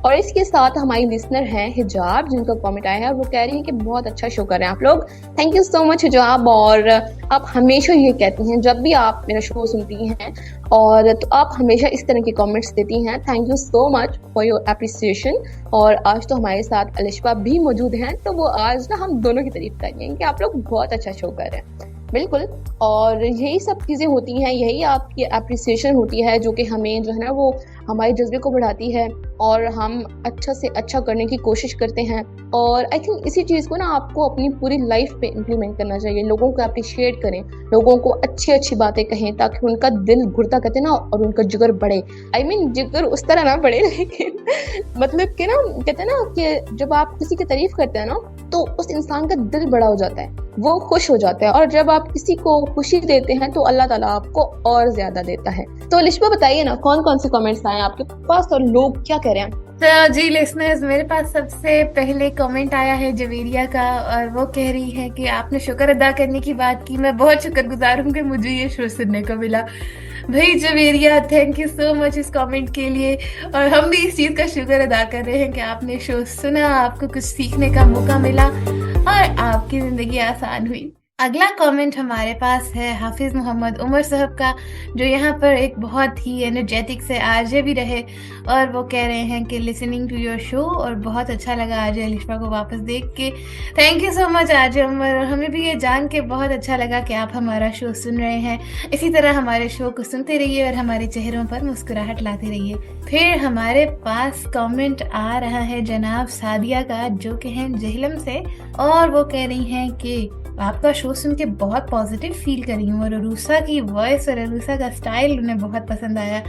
और इसके साथ हमारी लिसनर हैं हिजाब, जिनका कमेंट आया है और वो कह रही है कि बहुत अच्छा शो कर रहे हैं आप लोग। थैंक यू सो मच हिजाब। और आप हमेशा ये कहती हैं जब भी आप मेरा शो सुनती हैं, और तो आप हमेशा इस तरह के कमेंट्स देती हैं। Thank you so much for your appreciation. और आज तो हमारे साथ अलिशबा भी मौजूद हैं, तो वो आज ना हम दोनों की तारीफ कर रही हैं कि आप लोग बहुत अच्छा शो कर रहे हैं। बिल्कुल, और यही सब चीज़ें होती हैं, यही आपकी अप्रिसिएशन होती है जो कि हमें जो है ना वो हमारे जज्बे को बढ़ाती है और हम अच्छा से अच्छा करने की कोशिश करते हैं। और आई थिंक इसी चीज़ को ना आपको अपनी पूरी लाइफ पे इम्प्लीमेंट करना चाहिए। लोगों को अप्रिशिएट करें, लोगों को अच्छी अच्छी बातें कहें ताकि उनका दिल घुरता कहते ना और उनका जिगर बढ़े। आई मीन जिगर उस तरह ना बढ़े, लेकिन मतलब कि ना कहते हैं ना कि जब आप किसी की तारीफ करते हैं ना तो उस इंसान का दिल बड़ा हो जाता है, वो खुश हो जाता है। और जब आप किसी को खुशी देते हैं तो अल्लाह ताला आपको और ज्यादा देता है। तो लिशबा बताइए ना कौन कौन से कमेंट्स आए आपके पास और लोग क्या कह रहे हैं। तो जी लिसनर्स, मेरे पास सबसे पहले कमेंट आया है जवेरिया का, और वो कह रही है कि आपने शुक्र अदा करने की बात की, मैं बहुत शुक्रगुजार हूँ कि मुझे ये शो सुनने को मिला। भाई Javeria, thank you so much इस कमेंट के लिए। और हम भी इस चीज़ का शुक्र अदा कर रहे हैं कि आपने शो सुना, आपको कुछ सीखने का मौका मिला और आपकी ज़िंदगी आसान हुई। अगला कमेंट हमारे पास है हाफिज मोहम्मद उमर साहब का, जो यहाँ पर एक बहुत ही एनर्जेटिक से आरजे भी रहे, और वो कह रहे हैं कि लिसनिंग टू योर शो और बहुत अच्छा लगा आरजे अलिशबा को वापस देख के। Thank you so much RJ Umar, और हमें भी ये जान के बहुत अच्छा लगा कि आप हमारा शो सुन रहे हैं। इसी तरह हमारे शो को सुनते रहिए और हमारे चेहरों पर मुस्कुराहट लाते रहिए। फिर हमारे पास कमेंट आ रहा है जनाब सादिया का, जो कि हैं जहलम से, और वो कह रही हैं कि आपका शो सुन के बहुत पॉजिटिव फील कर रही हूँ और अरूसा की वॉइस और अरूसा का स्टाइल उन्हें बहुत पसंद आया।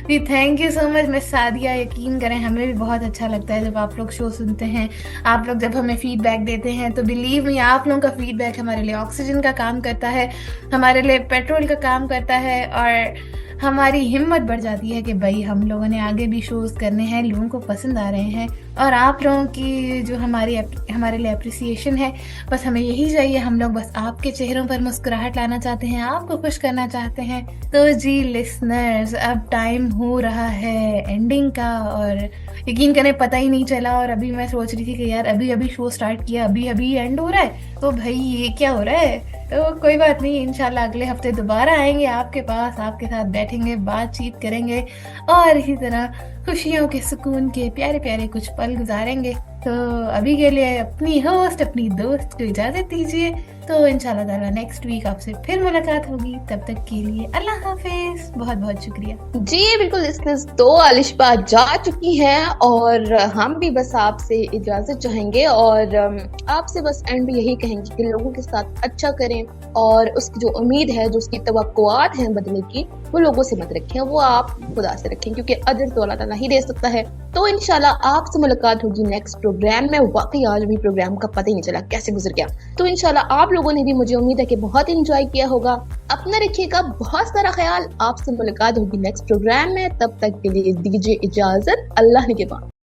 जी thank you so much miss Sadia. यकीन करें हमें भी बहुत अच्छा लगता है जब आप लोग शो सुनते हैं, आप लोग जब हमें फीडबैक देते हैं, तो बिलीव मी आप लोगों का फीडबैक हमारे लिए ऑक्सीजन का काम करता है, हमारे लिए पेट्रोल का काम करता है, और हमारी हिम्मत बढ़ जाती है कि भाई हम लोगों ने आगे भी शोज़ करने हैं, लोगों को पसंद आ रहे हैं। और आप लोगों की जो हमारे लिए अप्रिसिएशन है, बस हमें यही चाहिए। हम लोग बस आपके चेहरों पर मुस्कुराहट लाना चाहते हैं, आपको खुश करना चाहते हैं। तो जी लिसनर्स, अब टाइम हो रहा है एंडिंग का, और यकीन करें पता ही नहीं चला। और अभी मैं सोच रही थी कि यार अभी अभी शो स्टार्ट किया, अभी अभी एंड हो रहा है, तो भाई ये क्या हो रहा है। तो कोई बात नहीं, इंशाल्लाह अगले हफ्ते दोबारा आएंगे आपके पास, आपके साथ बैठेंगे, बातचीत करेंगे और इसी तरह खुशियों के, सुकून के प्यारे प्यारे कुछ पल गुजारेंगे। तो अभी के लिए अपनी होस्ट, अपनी दोस्त को इजाजत दीजिए। तो इंशाल्लाह ताला नेक्स्ट वीक आपसे फिर मुलाकात होगी। तब तक के लिए अल्लाह हाफिज, बहुत बहुत शुक्रिया। जी बिल्कुल लिसनर्स, तो अलिशबा जा चुकी हैं और हम भी बस आपसे इजाजत चाहेंगे और आपसे बस एंड में यही कहेंगे कि लोगों के साथ अच्छा करें और उसकी जो उम्मीद है, जो उसकी तवक्कुआत हैं बदले की, वो लोगों से मत रखें, वो आप खुदा से रखें, क्योंकि अजर तो अल्लाह ताला ही दे सकता है। तो इंशाल्लाह आपसे मुलाकात होगी नेक्स्ट प्रोग्राम में। वाकई आज भी प्रोग्राम का पता ही नहीं चला कैसे गुजर गया। तो इंशाल्लाह आप लोगों ने भी, मुझे उम्मीद है कि बहुत एंजॉय किया होगा। अपना रखिएगा बहुत सारा ख्याल। आपसे मुलाकात होगी नेक्स्ट प्रोग्राम में। तब तक के लिए दीजिए इजाजत, अल्लाह के बाद।